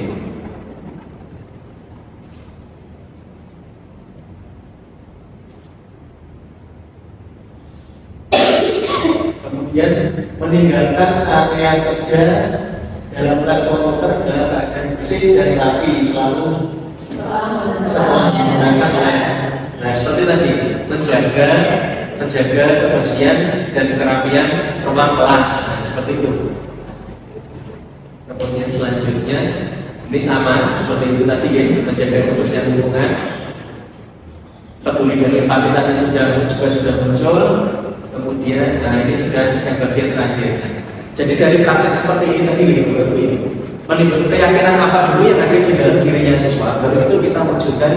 Kemudian meninggalkan area kerja dalam lab komputer dalam keadaan bersih dan rapi, selalu semua digunakan oleh. Nah seperti tadi menjaga kebersihan dan kerapian ruang kelas, nah, seperti itu. Kemudian selanjutnya ini sama seperti itu tadi ya, menjaga kebersihan lingkungan, peduli dan empati tadi juga sudah muncul. Kemudian, nah ini sudah yang bagian terakhir. Jadi dari praktek seperti ini tadi, menimbulkan keyakinan apa dulu yang ada di dalam dirinya siswa, baru itu kita wujudkan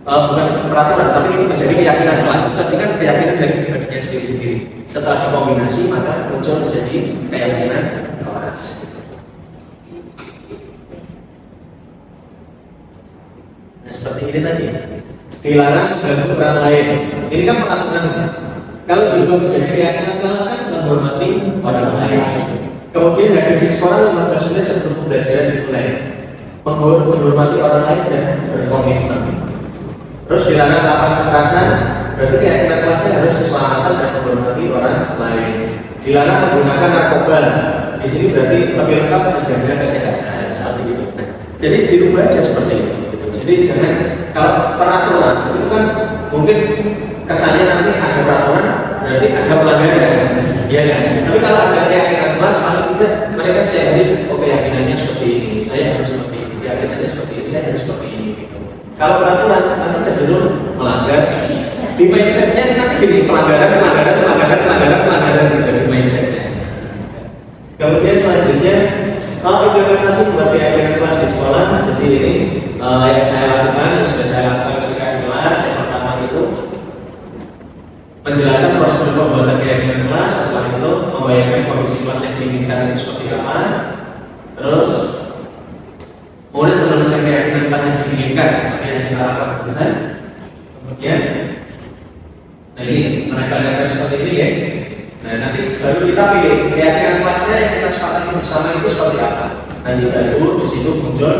bukan peraturan, tapi menjadi keyakinan kelas. Itu tadi kan keyakinan dari pribadinya sendiri-sendiri. Setelah dikombinasi, maka muncul menjadi keyakinan kelas. Nah seperti ini tadi, dilarang mengganggu orang lain. Ini kan peraturan. Kalau juga menjadi keyakinan kelas kan menghormati orang lain. Kemudian hadir di sekolah 15 menit sebelum pembelajaran dimulai, menghormati orang lain dan berkomitmen. Terus dilarang melakukan kekerasan, berarti keyakinan kelasnya harus keselamatan dan menghormati orang lain. Dilarang menggunakan narkoba, di sini berarti lebih lengkap menjaga kesehatan seperti itu. Jadi dirubah aja seperti itu. Jadi jangan kalau peraturan itu kan mungkin kesannya nanti ada peraturan berarti ada pelanggaran, ya kan? Tapi kalau ada keyakinan kelas, paling tidak mereka setiap hari, oh keyakinannya seperti ini, saya harus seperti ini, keyakinannya seperti ini, saya harus seperti ini. Kalau peraturan nanti cenderung melanggar. Di mindsetnya nanti gini, pelanggaran gitu di mindsetnya. Kemudian selanjutnya, implementasi buat keyakinan kelas di sekolah, jadi ini yang saya lakukan, yang sudah saya lakukan ketika di kelas. Yang pertama itu menjelaskan prosedur pembuatan keyakinan kelas, setelah itu membayangkan kondisi kelas yang diinginkan itu seperti apa, terus kemudian menuliskan keyakinan kelas yang diinginkan seperti yang kita lakukan barusan. Kemudian, nah ini menempelkan seperti ini ya. Nah nanti baru kita pilih keyakinan kelasnya yang kita sepakati bersama itu seperti apa. Nanti baru di situ muncul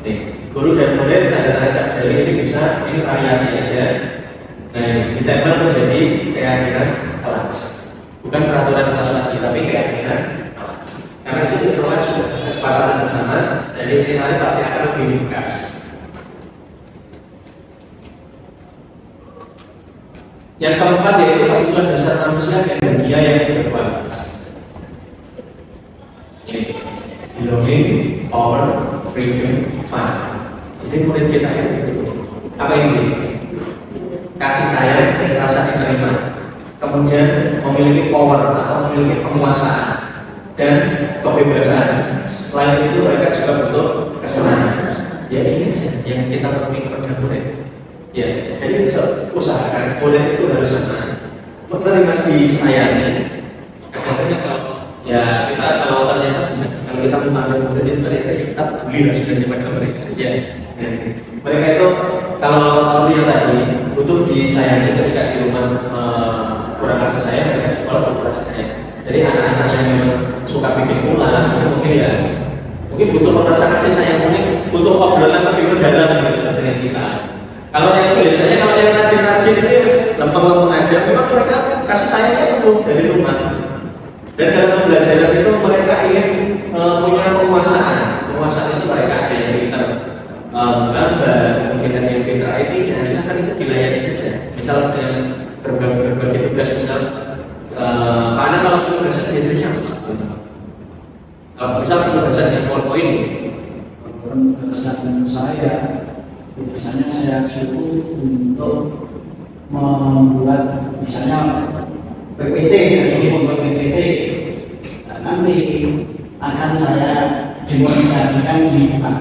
nih, guru dan murid tanda tanda cap jari ini bisa, ini variasi aja. Nah ini ditempel menjadi keyakinan kelas, bukan peraturan kelas lagi, tapi keyakinan kelas. Karena itu merupakan sudah kesepakatan bersama, jadi ini nanti pasti akan lebih ringkas. Yang keempat yaitu kebutuhan dasar manusia dan dunia yang berkualitas. Ini belonging, power, freedom, fun. Jadi murid kita itu apa ini? Kasih sayang dan rasa diterima. Kemudian memiliki power atau memiliki penguasaan dan kebebasan. Selain itu mereka juga butuh kesenangan. Ya ini aja yang kita penuhi kepada murid. Ya, jadi bisa usahakan murid itu harus senang, menerima disayangi. Kadang-kadang kalau ya kita kalau ternyata kalau kita memahami murid itu ternyata kita peduli lah sebenarnya pada mereka. Ya, mereka itu kalau seperti yang tadi butuh disayangi ketika di rumah kurang kasih sayang, mereka di sekolah butuh kasih sayang. Jadi anak-anak yang memang suka bikin ulah mungkin ya mungkin butuh merasa kasih sayang, mungkin butuh obrolan lebih mendalam gitu dengan kita. Kalau yang biasanya kalau yang rajin-rajin itu lempeng-lempeng aja, memang mereka kasih sayangnya penuh dari rumah. Dan dalam pembelajaran itu mereka ingin punya penguasaan. Penguasaan itu mereka ada yang pintar gambar, mungkin ada yang pintar IT-nya. Silahkan itu dilayani aja. Misal dengan berbagi tugas, misal karena kalau penugasan biasanya kalau misal penugasan yang PowerPoint, penugasan saya biasanya saya suruh untuk membuat misalnya PPT, suruh membuat PPT. Nah, nanti akan saya demonstrasikan di depan.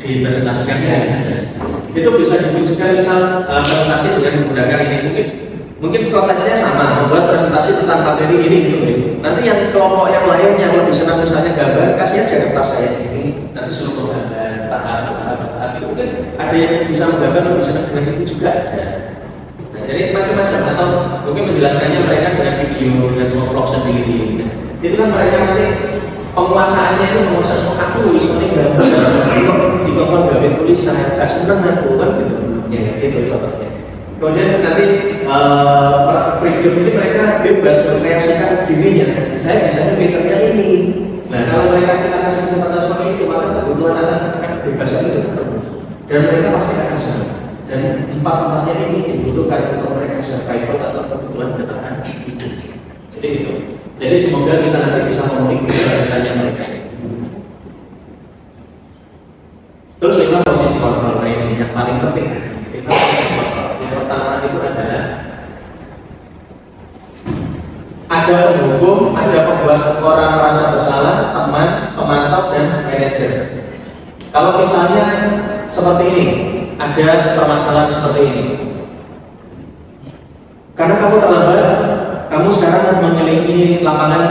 Dipresentasikan ya. Itu bisa diwujudkan misal presentasi dengan menggunakan ini mungkin konteksnya sama, membuat presentasi tentang materi ini gitu. Nanti yang kelompok yang lain yang lebih senang misalnya gambar, kasih aja kertas kayak ini, nanti suruh menggambar tahap mungkin ada yang bisa menggambar lebih senang dengan itu juga ada. Nah, jadi macam-macam atau mungkin menjelaskannya mereka dengan video dengan vlog sendiri. Nah, itu kan mereka nanti penguasaannya itu penguasaan aku seperti gambar di papan gawe tulisan gak seneng aku kan gitu ya itu contohnya. Kemudian nanti freedom ini mereka bebas mengkreasikan dirinya. Saya bisa pinternya ini. Nah kalau mereka kita kasih kesempatan seperti itu, maka kebutuhan anak-anak kebebasan itu terpenuhi dan mereka pasti akan senang. Dan empat-empatnya ini dibutuhkan untuk mereka survival atau kebutuhan bertahan hidup. Jadi itu. Jadi semoga kita nanti bisa memenuhi kebebasannya mereka. Terus inilah posisi kontrol ini yang paling penting. Yang pertama itu adalah ada penghukum, ada pembuat orang merasa bersalah, teman, pemantau, dan manajer. Kalau misalnya seperti ini, ada permasalahan seperti ini. Karena kamu terlambat, kamu sekarang mengelilingi lapangan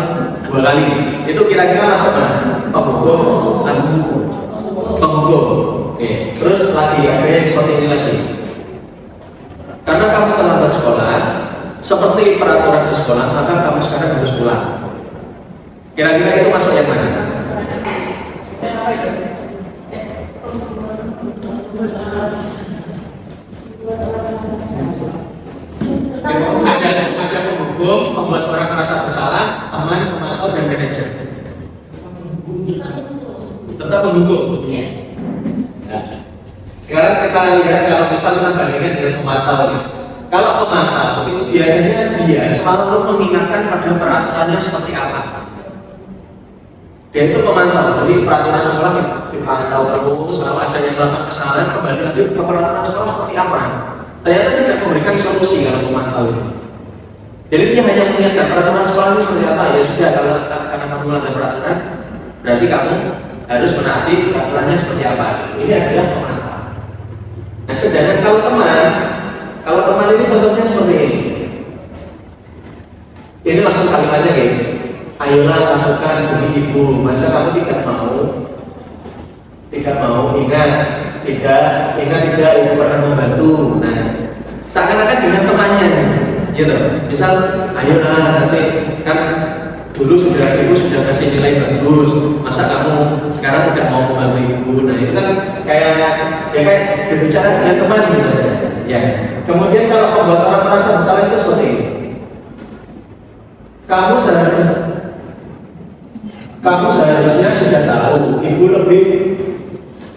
2 kali. Itu kira-kira masuk mana? Penghukum, penghukum. Oke. Terus lagi ada yang seperti ini lagi. Karena kamu terlambat sekolah, seperti peraturan di sekolah, maka kamu sekarang harus pulang. Kira-kira itu masuk yang mana? Ada penghukum, membuat orang merasa bersalah, teman, pemantau, dan manajer. Tetap penghukum. Nah, sekarang kita lihat kalau misal kita bandingkan dengan pemantau. Kalau pemantau itu biasanya dia selalu mengingatkan pada peraturannya seperti apa. Dia itu pemantau, jadi peraturan sekolah dipantau terus. Kalau ada yang melakukan kesalahan, kembali lagi ke peraturan sekolah seperti apa. Ternyata tidak memberikan solusi kalau pemantau ini. Jadi dia hanya mengingatkan peraturan sekolah itu seperti apa. Ya sudah, kalau karena kamu melanggar peraturan, berarti kamu harus menaati peraturannya seperti apa. Ini adalah pemantau. Nah, sedangkan kalau teman ini contohnya seperti ini. Ini langsung kalimatnya ya. Ayolah lakukan demi ibu. Masa kamu tidak mau? Tidak mau, ingat tidak ibu pernah membantu. Nah, seakan-akan dengan temannya, gitu. Misal, ayolah nanti kan dulu ibu sudah kasih nilai bagus, masa kamu sekarang tidak mau membantu ibu? Nah, itu kan kayak berbicara dengan teman gitu aja. Ya. Kemudian kalau membuat orang merasa bersalah itu seperti ini. Kamu seharusnya sudah tahu,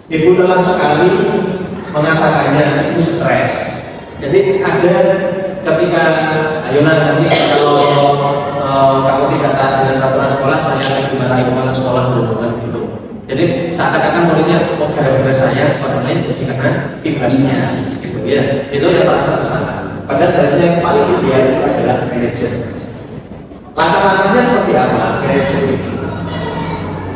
ibu lelah sekali mengatakannya, ibu stres. Jadi ada ketika ayolah nanti kalau kamu tidak taat dengan peraturan sekolah, saya akan dimarahi kepala sekolah dulu kan gitu. Jadi seakan-akan muridnya gara-gara saya orang lain jadi kena imbasnya gitu ya. Itu yang merasa bersalah. Padahal seharusnya yang paling ideal itu adalah manajer. Langkah-langkahnya seperti apa manajer itu?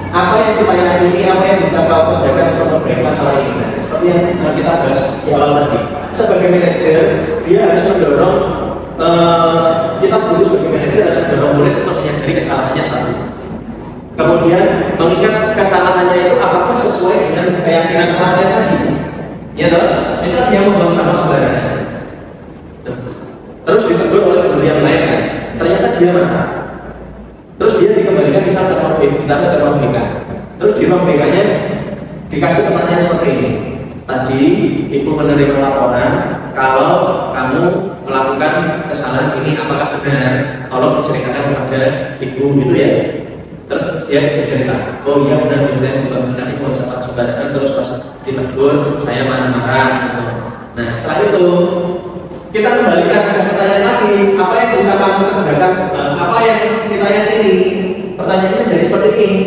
Apa yang kita yakini, apa yang bisa kau kerjakan untuk memberi masalah ini? Nah, seperti yang kita bahas di awal tadi. Sebagai manajer, dia harus mendorong kita dulu sebagai manajer harus mendorong murid untuk menyadari kesalahannya satu. Kemudian mengingat kesalahannya itu apakah sesuai dengan keyakinan kelasnya tadi. Ya toh? Misal dia membuang sampah sembarangan, terus ditegur oleh guru yang lain kan, ternyata dia marah. Terus dia dikembalikan misal ke ruang BK. Terus di ruang BK-nya dikasih pertanyaan seperti ini. Tadi ibu menerima laporan kalau kamu melakukan kesalahan ini, apakah benar? Tolong diceritakan kepada ibu gitu ya. Terus dia bercerita, oh iya benar, saya tadi mau sampah sembarangan, terus pas ditegur saya marah-marah gitu. Nah setelah itu kita kembalikan ke pertanyaan lagi, apa yang bisa kamu kerjakan, apa yang kita yakini? Pertanyaannya jadi seperti ini,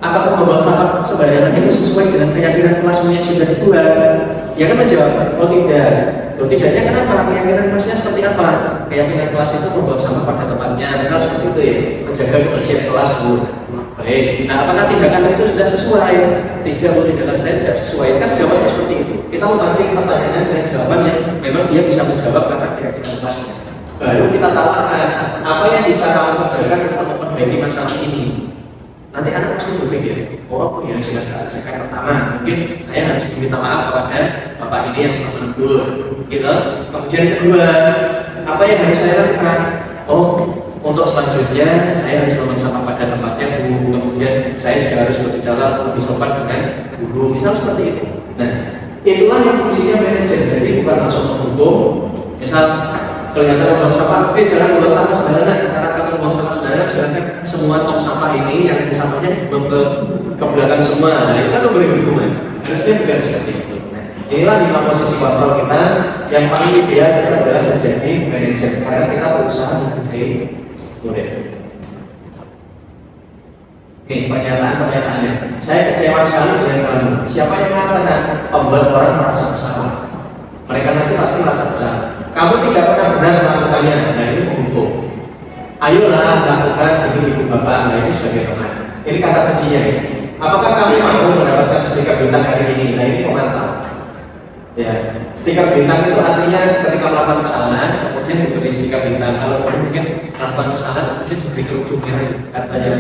apakah membuang sampah sembarangan itu sesuai dengan keyakinan kelasmu yang sudah dibuat? Dia kan menjawab, oh tidak. Oh tidaknya kenapa? Keyakinan kelasnya seperti apa? Keyakinan kelas itu membuang sampah pada tempatnya, misal seperti itu ya, menjaga kebersihan kelas bu. Baik, nah apakah tindakan itu sudah sesuai? Tidak, bu, tindakan saya tidak sesuai. Kan jawabannya seperti itu. Kita memancing pertanyaan dengan jawaban yang memang dia bisa menjawab karena keyakinan kelasnya. Baru kita tawarkan apa yang bisa kamu kerjakan untuk memperbaiki masalah ini. Nanti anak pasti berpikir, oh ya silakan pertama, mungkin saya harus meminta maaf kepada bapak ini yang telah menegur, gitu. Kemudian kedua, apa yang harus saya lakukan? Oh, untuk selanjutnya saya harus membuang sampah pada tempatnya bu. Kemudian saya juga harus berbicara lebih sopan dengan guru, misal seperti itu. Nah, itulah yang fungsinya manajer. Jadi bukan langsung menghukum. Misal kelihatan membuang sampah, jangan membuang sampah sembarangan. Karena kamu membuang sampah sembarangan, silakan semua tong sampah ini yang di sampahnya dibuang ke belakang semua. Nah, itu kan memberi hukuman. Harusnya bukan seperti itu. Nah, inilah 5 posisi kontrol kita. Yang paling ideal adalah menjadi manajer karena kita berusaha menghargai murid. Nih pernyataannya. Saya kecewa sekali dengan kamu. Siapa yang mengatakan membuat orang merasa bersalah? Mereka nanti pasti merasa bersalah. Kamu tidak pernah benar melakukannya. Nah ini menghukum. Ayolah lakukan demi ibu bapak. Nah ini sebagai teman. Ini kata kuncinya. Apakah kamu mau mendapatkan stiker bintang hari ini? Nah ini pemantau. Ya, stiker bintang itu artinya ketika melakukan kesalahan, kemudian diberi stiker bintang. Kalau mungkin melakukan kesalahan, kemudian diberi kerudung merah. Katanya,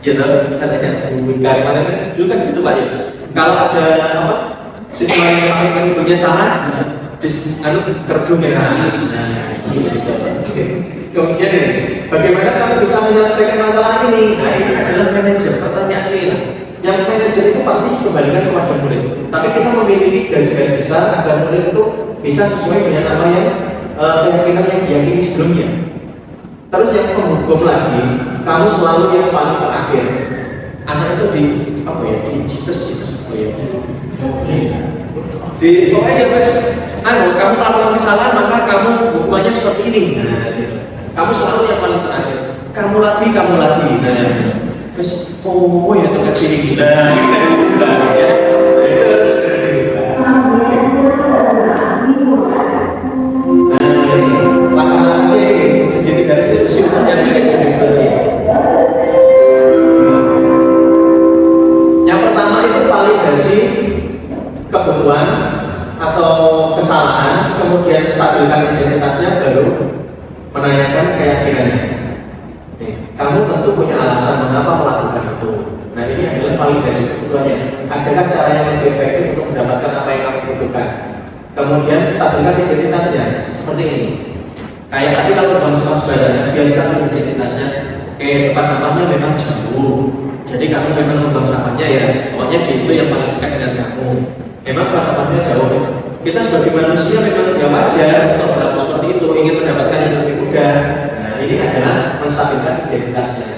ya katanya bukan mana dulu kan gitu pak ya. Kalau ada apa siswa yang melakukan kerudungnya salah, kerudung merah. Nah, kemudian ini, bagaimana kamu bisa menyelesaikan masalah ini? Nah, ini adalah manajer. Pertanyaan ini lah. Yang manajer itu pasti dikembalikan kepada murid. Tapi kita memiliki garis-garis besar agar murid itu bisa sesuai dengan apa yang keyakinan yang diyakini sebelumnya. Terus yang penghukum lagi, kamu selalu yang paling terakhir. Anak itu di apa ya? Di jitus apa ya? Di pokoknya ya mas, kamu melakukan kesalahan maka kamu hukumannya seperti ini. Nah, gitu. Kamu selalu yang paling terakhir. Kamu lagi. Nah, terus ya itu kecil gila. Langkah-langkahnya segini garis itu simpelnya manajer tadi. Yang pertama alasan mengapa melakukan itu. Nah ini adalah validasi kebutuhannya. Adakah cara yang lebih efektif untuk mendapatkan apa yang kamu butuhkan? Kemudian stabilkan identitasnya seperti ini. Kayak tadi kalau buang sampah sembarangan, biasakan identitasnya. Tempat sampahnya memang jauh. Jadi kamu memang membuang sampahnya ya, pokoknya itu yang paling dekat dengan kamu. Memang tempat sampahnya jauh. Kita sebagai manusia memang ya wajar untuk berlaku seperti itu, ingin mendapatkan yang lebih mudah. Nah ini adalah menstabilkan identitasnya.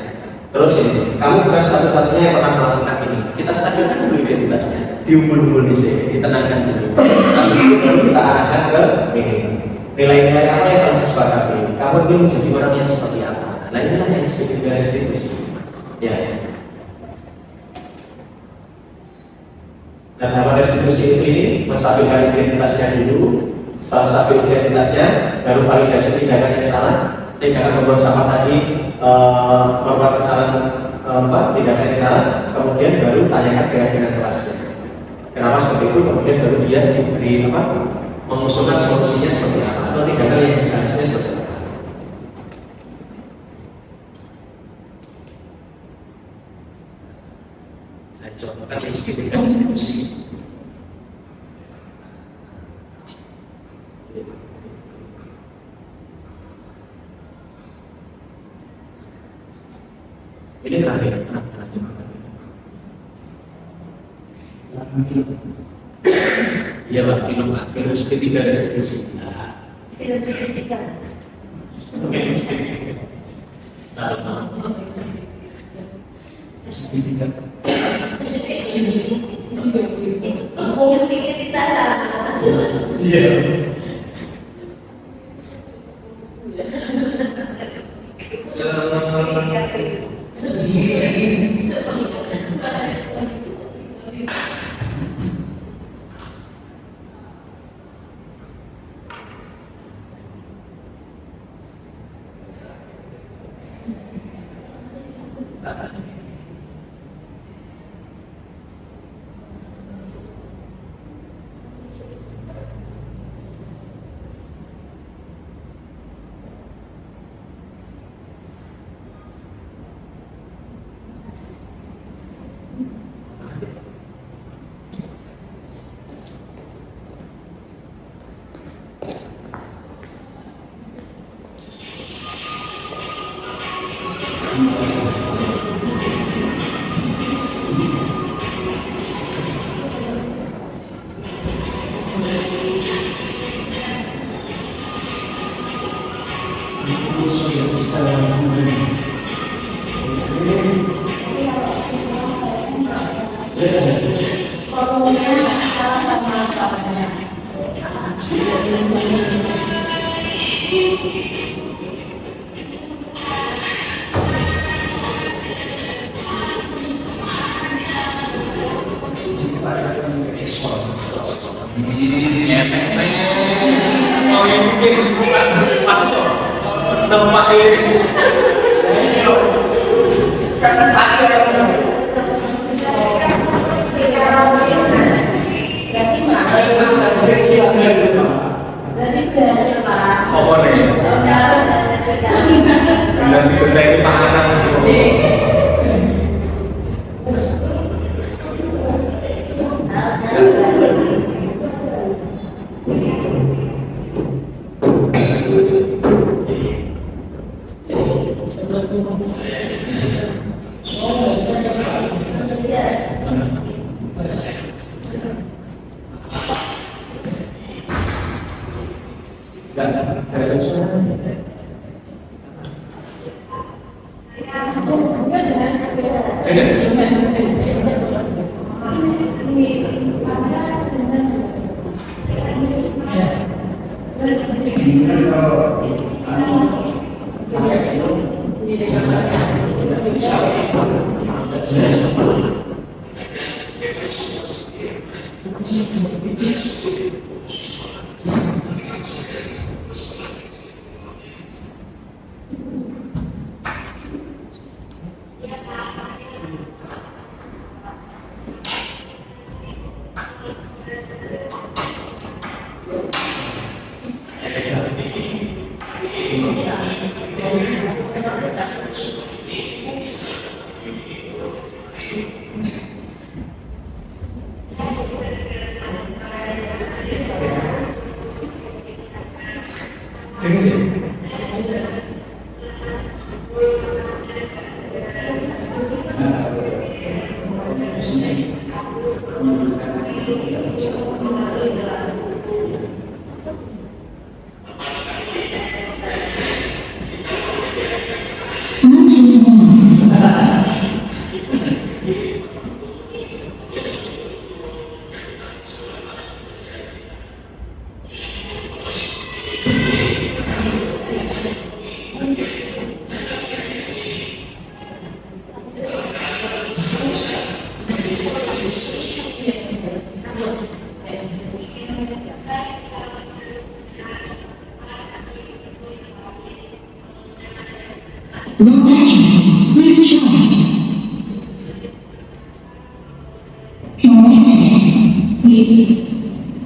Terus ini, kamu bukan satu-satunya yang pernah melakukan ini. Kita stabilkan dulu identitasnya, diumpul-umpul di sini, ditenangkan dulu. Habis itu baru kita arahkan ke ini. Nilai-nilai apa yang kamu sepakati? Kamu ingin menjadi orang yang seperti apa? Nah inilah yang disebut dengan restitusi. Ya. Nah, dalam restitusi itu ini menstabilkan identitasnya dulu. Setelah stabil identitasnya, baru validasi tindakan yang salah. Tindakan membuang sampah tadi merupakan kesalahan tindakan yang salah. Kemudian baru tanyakan keyakinan kelasnya. Kenapa seperti itu? Kemudian baru dia diberi mengusulkan solusinya seperti apa atau tindakan yang seharusnya seperti apa. Saya contohkan yang sedikit restitusi. Ini terakhir. Iya Pak, film segitiga restitusi. Film segitiga. Film segitiga. Segitiga. Yang pikir kita sama. Iya.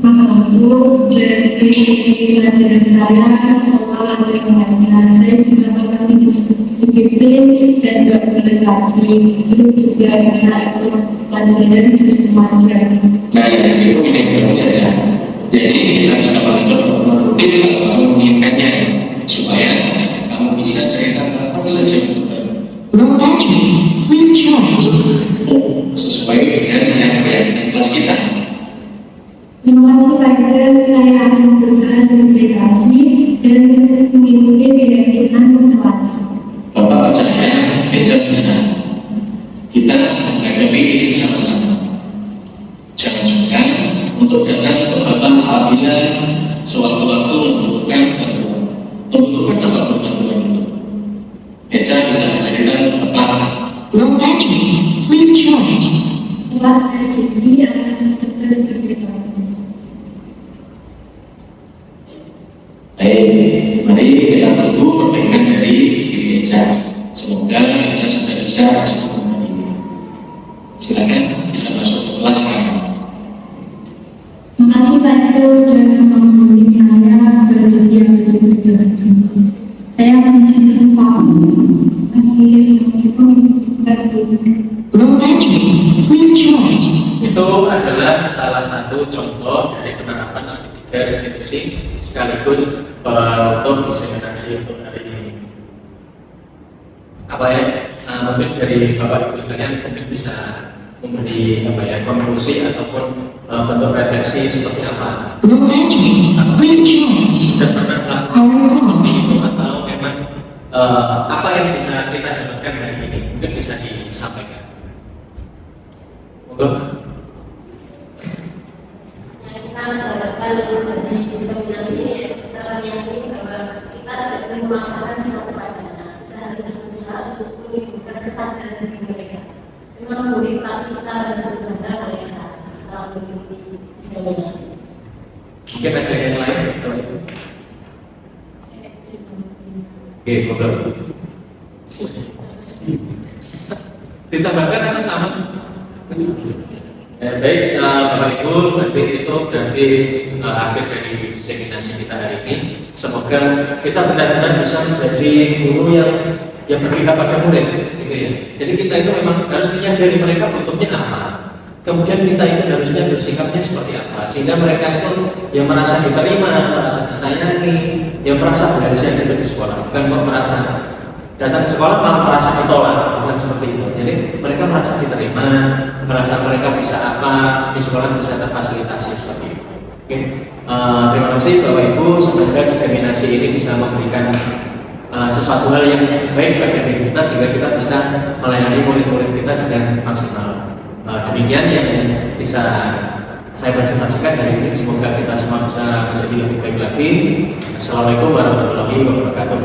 Mengganggu dari pelajaran saya sekolah dengan saya juga pernah disiplin dan gak boleh lagi itu juga bisa ikut pelajaran di semuanya. Nah, itu ini saja. Jadi kita bisa rutin atau mengingatnya supaya kamu bisa cerita apa saja. Low battery, please charge. Sesuai dengan yang kelas kita. Terima kasih Pak, saya akan berusaha lebih lagi dan mengikuti keyakinan kelas. Bapak percaya meja bisa. Kita menghadapi ini bersama-sama. Jangan sungkan untuk datang ke Bapak apabila sewaktu-waktu membutuhkan apapun bantuan itu. Meja bisa cerita Bapak. Low battery, please charge. Setelah saya jadi akan cepat bergerak. Baik, mari kita tunggu perbaikan dari meja. Semoga meja sudah bisa masuk ini. Silakan bisa masuk ke kelas sekarang. Terima kasih Pak sudah membimbing saya bersedia untuk bergabung. Saya masih terlupa. Masih cukup bergabung. Low battery, please charge. Itu adalah salah satu contoh dari penerapan segitiga restitusi sekaligus untuk diseminasi untuk hari ini. Apa ya? Mungkin dari Bapak Ibu sekalian mungkin bisa memberi apa ya konklusi ataupun bentuk refleksi seperti apa? Low battery, please charge. Sudah pernah atau memang apa yang bisa kita dapatkan hari ini mungkin bisa disampaikan. Monggo. Kita mendapatkan dari diseminasi ini, kita meyakini bahwa kita tidak perlu memaksakan sesuatu padanya. Kita harus berusaha untuk menimbulkan kesadaran diri mereka. Memang sulit, tapi kita harus berusaha oleh setelah mengikuti diseminasi. Mungkin ada yang lain kalau itu. Oke, monggo. Ditambahkan atau sama? Baik, Bapak Ibu, nanti itu berarti akhir dari diseminasi kita hari ini. Semoga kita benar-benar bisa menjadi guru yang berpihak pada murid, gitu ya. Jadi kita itu memang harus menyadari mereka butuhnya apa. Kemudian kita itu harusnya bersikapnya seperti apa, sehingga mereka itu yang merasa diterima, merasa disayangi, yang merasa belajar di sekolah, bukan merasa datang ke sekolah malah merasa ditolak, bukan seperti itu. Jadi mereka merasa diterima, merasa mereka bisa apa di sekolah, bisa terfasilitasi seperti itu. Oke, terima kasih Bapak Ibu. Semoga diseminasi ini bisa memberikan sesuatu hal yang baik bagi diri kita sehingga kita bisa melayani murid-murid kita dengan maksimal. Demikian yang bisa saya presentasikan hari ini. Semoga kita semua bisa menjadi lebih baik lagi. Assalamualaikum warahmatullahi wabarakatuh.